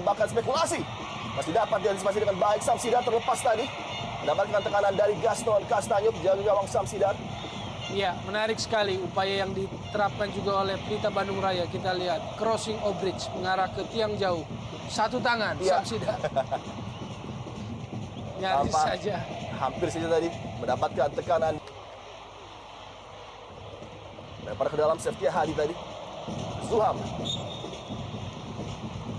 menambahkan spekulasi. Masih dapat diantisipasi dengan baik. Samsidar terlepas tadi. Mendapatkan tekanan dari Gaston Castanyuk, jaga gawang Samsidar. Iya, menarik sekali upaya yang diterapkan juga oleh Pelita Bandung Raya. Kita lihat crossing of bridge mengarah ke tiang jauh. Satu tangan, Iya. Samsidar. Nyaris saja. Hampir saja tadi mendapatkan tekanan. Lempar ke dalam Seftia Hadi tadi. Zulham.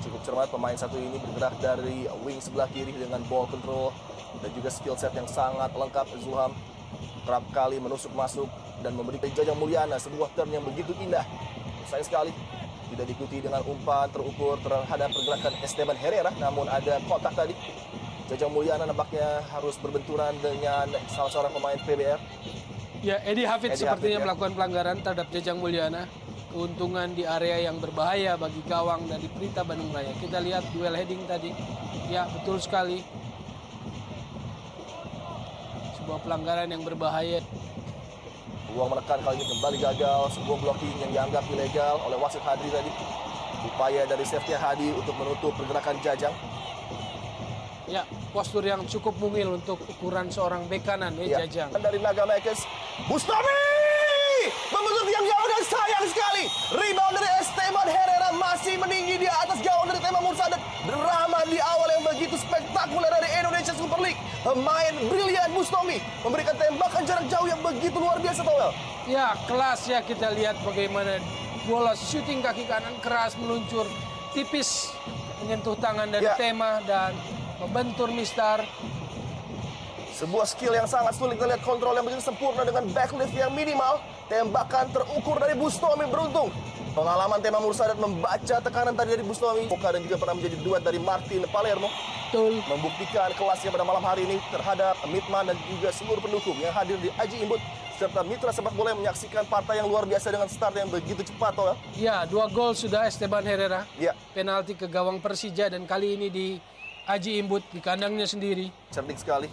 Cukup cermat pemain satu ini bergerak dari wing sebelah kiri dengan ball control dan juga skill set yang sangat lengkap. Zulham kerap kali menusuk masuk dan memberikan Jajang Mulyana sebuah turn yang begitu indah. Sayang sekali tidak diikuti dengan umpan terukur terhadap pergerakan Esteban Herrera, namun ada kontak tadi. Jajang Mulyana nampaknya harus berbenturan dengan salah seorang pemain PBR. Ya, Eddie Hafid sepertinya Hafid, ya. melakukan pelanggaran terhadap Jajang Mulyana. Keuntungan di area yang berbahaya bagi gawang dari Pelita Bandung Raya. Kita lihat duel heading tadi. Ya, betul sekali. Sebuah pelanggaran yang berbahaya. Peluang menekan kali ini kembali gagal. Sebuah blocking yang dianggap ilegal oleh wasit Hadri tadi. Upaya dari Seftia Hadi untuk menutup pergerakan Jajang. Ya, postur yang cukup mungil untuk ukuran seorang bek kanan ya, Jajang. Dari Naga Makers, Bustami membentur tiang jauh dan sayang sekali. Rebound dari Esteban Herrera masih meninggi di atas gawang dari Tema Mursadat. Drama di awal yang begitu spektakuler dari Indonesia Super League. Pemain brilian Bustami memberikan tembakan jarak jauh yang begitu luar biasa, Towel. Ya, kelas ya, kita lihat bagaimana bola shooting kaki kanan keras meluncur tipis menyentuh tangan dari Tema dan membentur Mistar. Sebuah skill yang sangat sulit, kita lihat kontrol yang begitu sempurna dengan backlift yang minimal. Tembakan terukur dari Bustami beruntung. Pengalaman Tema Mursadat membaca tekanan tadi dari Bustami. Dan juga pernah menjadi duet dari Martin Palermo. Betul. Membuktikan kelasnya pada malam hari ini terhadap Mitman dan juga seluruh pendukung yang hadir di Aji Imbut. Serta mitra sepak bola yang menyaksikan partai yang luar biasa dengan start yang begitu cepat, Toel. Ya, 2 gol sudah Esteban Herrera. Ya. Penalti ke gawang Persija dan kali ini di Aji Imbut di kandangnya sendiri. Cerdik sekali.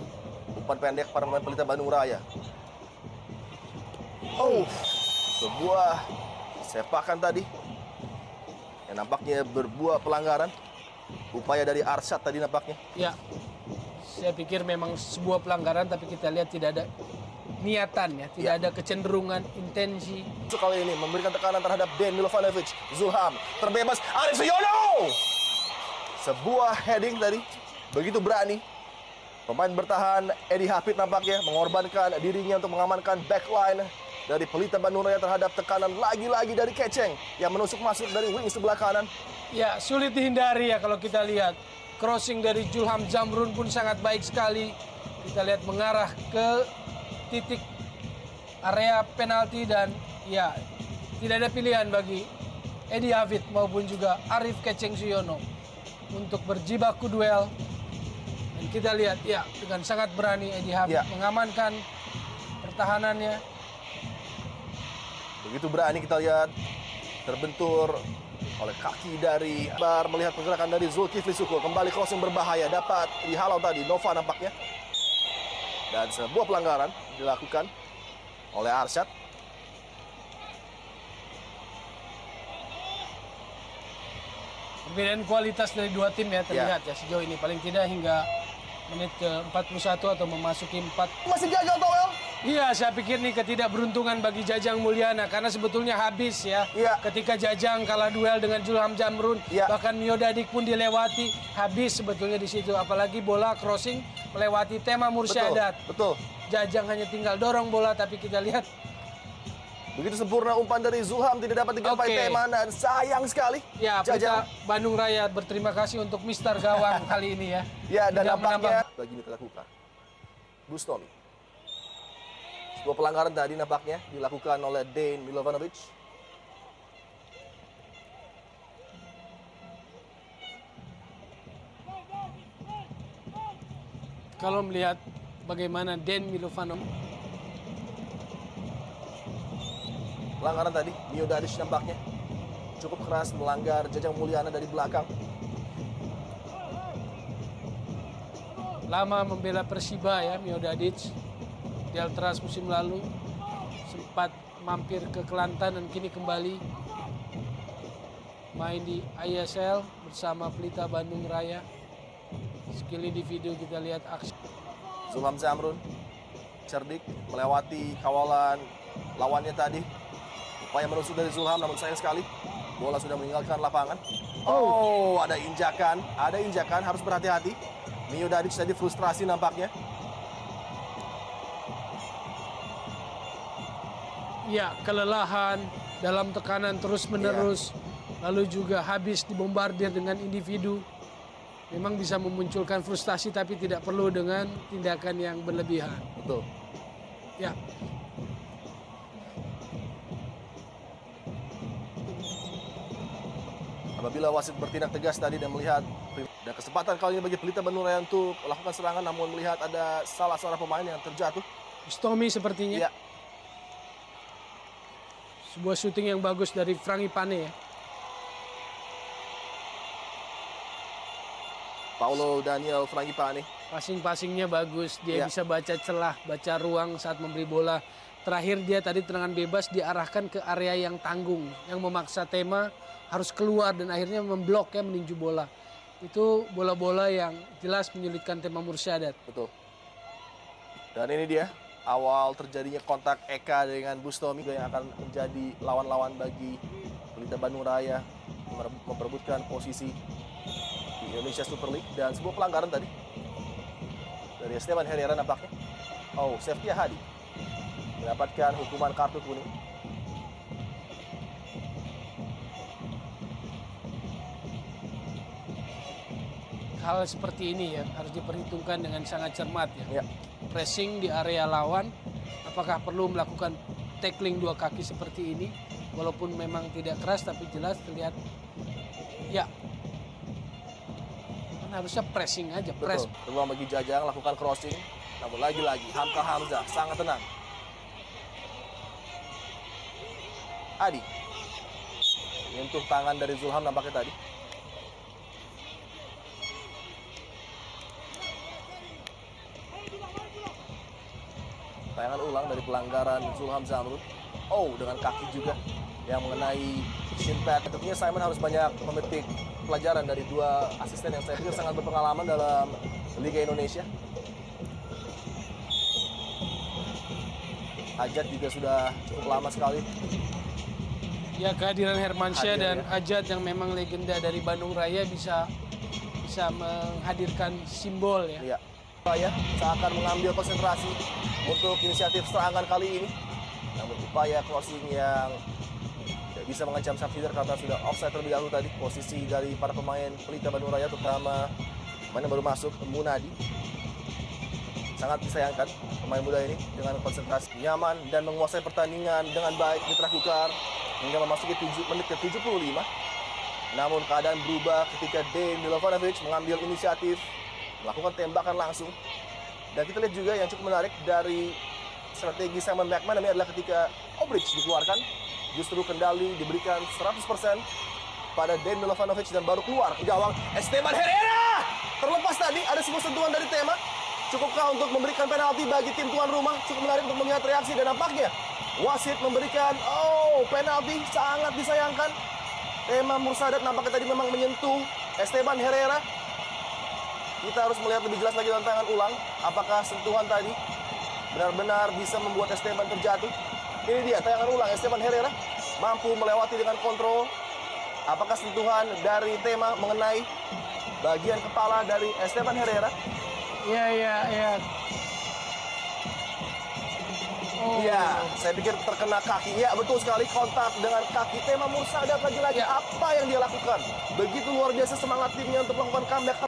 Umpan pendek para pemain Pelita Bandung Raya. Oh, sebuah sepakan tadi yang nampaknya berbuah pelanggaran. Upaya dari Arsyad tadi nampaknya. Ya, saya pikir memang sebuah pelanggaran, tapi kita lihat tidak ada niatan ya, tidak ada kecenderungan, intensi. Kali ini memberikan tekanan terhadap Den Milovanovic. Zulham terbebas, Arif Suyono. Sebuah heading tadi, begitu berani. Pemain bertahan Eddie Hafid nampaknya mengorbankan dirinya untuk mengamankan backline dari Pelita Bandung Raya terhadap tekanan lagi-lagi dari Keceng yang menusuk masuk dari wing sebelah kanan. Ya, sulit dihindari ya kalau kita lihat. Crossing dari Julham Jamrun pun sangat baik sekali. Kita lihat mengarah ke titik area penalti dan ya tidak ada pilihan bagi Eddie Hafid maupun juga Arif Keceng Suyono untuk berjibaku duel. Dan kita lihat ya dengan sangat berani Eddie Hafid mengamankan pertahanannya. Begitu berani kita lihat terbentur oleh kaki dari Bar, melihat pergerakan dari Zulkifli Syukur. Kembali crossing berbahaya, dapat dihalau tadi Nova nampaknya. Dan sebuah pelanggaran dilakukan oleh Arsyad. Perbedaan kualitas dari dua tim ya terlihat ya sejauh ini. Paling tidak hingga menit ke-41 atau memasuki 4. Masih gagal, Towel. Iya, saya pikir nih ketidakberuntungan bagi Jajang Mulyana karena sebetulnya habis ya. Ketika Jajang kalah duel dengan Julham Jamrun, bahkan Miodadik pun dilewati, habis sebetulnya di situ. Apalagi bola crossing melewati Tema Mursadat. Betul. Jajang hanya tinggal dorong bola, tapi kita lihat begitu sempurna umpan dari Zulham tidak dapat digapai Tema dan sayang sekali. Ya, Pelita Bandung Raya berterima kasih untuk Mister Gawang kali ini ya. Ya, dan tidak nampaknya begini dilakukan. Bustami. Sebuah pelanggaran tadi nampaknya dilakukan oleh Den Milovanovic. Kalau melihat bagaimana Den Milovanovic. Pelanggaran tadi, Miodadic nampaknya cukup keras melanggar Jajang Mulyana dari belakang. Lama membela Persiba ya, Miodadic. Di Altras musim lalu sempat mampir ke Kelantan dan kini kembali. main di ISL bersama Pelita Bandung Raya. Skill individu kita lihat aksi. Zulham Zamrun cerdik melewati kawalan lawannya tadi. Upaya menusuk dari Zulham, namun sayang sekali bola sudah meninggalkan lapangan. Oh, ada injakan, harus berhati-hati. Mio Dadic tadi frustrasi nampaknya. Ya, kelelahan dalam tekanan terus-menerus. Lalu juga habis dibombardir dengan individu. Memang bisa memunculkan frustasi tapi tidak perlu dengan tindakan yang berlebihan. Betul. Ya. Apabila wasit bertindak tegas tadi dan melihat ada kesempatan kali ini bagi Pelita Bandung Raya untuk melakukan serangan, namun melihat ada salah seorang pemain yang terjatuh. Bustomi sepertinya. Ya. Sebuah syuting yang bagus dari Frangipane ya. Paulo Daniel Frangipane. Passing-passingnya bagus, dia Ya. bisa baca celah, baca ruang saat memberi bola. Terakhir dia tadi tendangan bebas diarahkan ke area yang tanggung, yang memaksa Tema harus keluar dan akhirnya memblok ya, meninju bola. Itu bola-bola yang jelas menyulitkan Tema Mursadat. Betul. Dan ini dia awal terjadinya kontak Eka dengan Bustomi yang akan menjadi lawan-lawan bagi Pelita Bandung Raya memperebutkan posisi di Indonesia Super League, dan sebuah pelanggaran tadi dari Esteban Herrera nampaknya. Oh, Septia Hadi mendapatkan hukuman kartu kuning. Hal seperti ini ya harus diperhitungkan dengan sangat cermat ya. Ya. Pressing di area lawan, apakah perlu melakukan tackling dua kaki seperti ini? Walaupun memang tidak keras tapi jelas terlihat ya. Kan harusnya pressing aja, press. Betul. Peluang bagi Jajang lakukan crossing, namun lagi-lagi Hamka Hamzah sangat tenang. Adi menyentuh tangan dari Zulham nampaknya tadi. Tayangan ulang dari pelanggaran Zulham Zamrun. Oh, dengan kaki juga yang mengenai shin pad. Tentunya Simon harus banyak memetik pelajaran dari dua asisten yang saya pikir sangat berpengalaman dalam Liga Indonesia. Ajat juga sudah cukup lama sekali. Ya, kehadiran Hermansyah Hadir, dan ya. Ajat yang memang legenda dari Bandung Raya bisa menghadirkan simbol ya. Iya. Upaya seakan mengambil konsentrasi untuk inisiatif serangan kali ini. Namun upaya crossing yang tidak bisa mengancam sang feeder karena sudah offside terlebih dahulu tadi. Posisi dari para pemain Pelita Bandung Raya, terutama pemain yang baru masuk, Munadi. Sangat disayangkan pemain muda ini dengan konsentrasi nyaman dan menguasai pertandingan dengan baik di Trakukar hingga memasuki menit ke-75. Namun keadaan berubah ketika Dejan Milovanovic mengambil inisiatif melakukan tembakan langsung. Dan kita lihat juga yang cukup menarik dari strategi Simon McManamy adalah ketika Obrich dikeluarkan, justru kendali diberikan 100% pada Dejan Milovanovic dan baru keluar ke gawang Esteban Herrera. Terlepas tadi ada sebuah sentuhan dari Tema. Cukupkah untuk memberikan penalti bagi tim tuan rumah? Cukup menarik untuk melihat reaksi dan nampaknya wasit memberikan penalti, sangat disayangkan. Tema Mursadat nampaknya tadi memang menyentuh Esteban Herrera. Kita harus melihat lebih jelas lagi dalam tayangan ulang. Apakah sentuhan tadi benar-benar bisa membuat Esteban terjatuh? Ini dia tayangan ulang. Esteban Herrera mampu melewati dengan kontrol. Apakah sentuhan dari Tema mengenai bagian kepala dari Esteban Herrera? Iya. Oh. Iya, saya pikir terkena kaki. Ya, betul sekali, kontak dengan kaki Tema Mursadat lagi-lagi. Apa yang dia lakukan? Begitu luar biasa semangat timnya untuk melakukan comeback.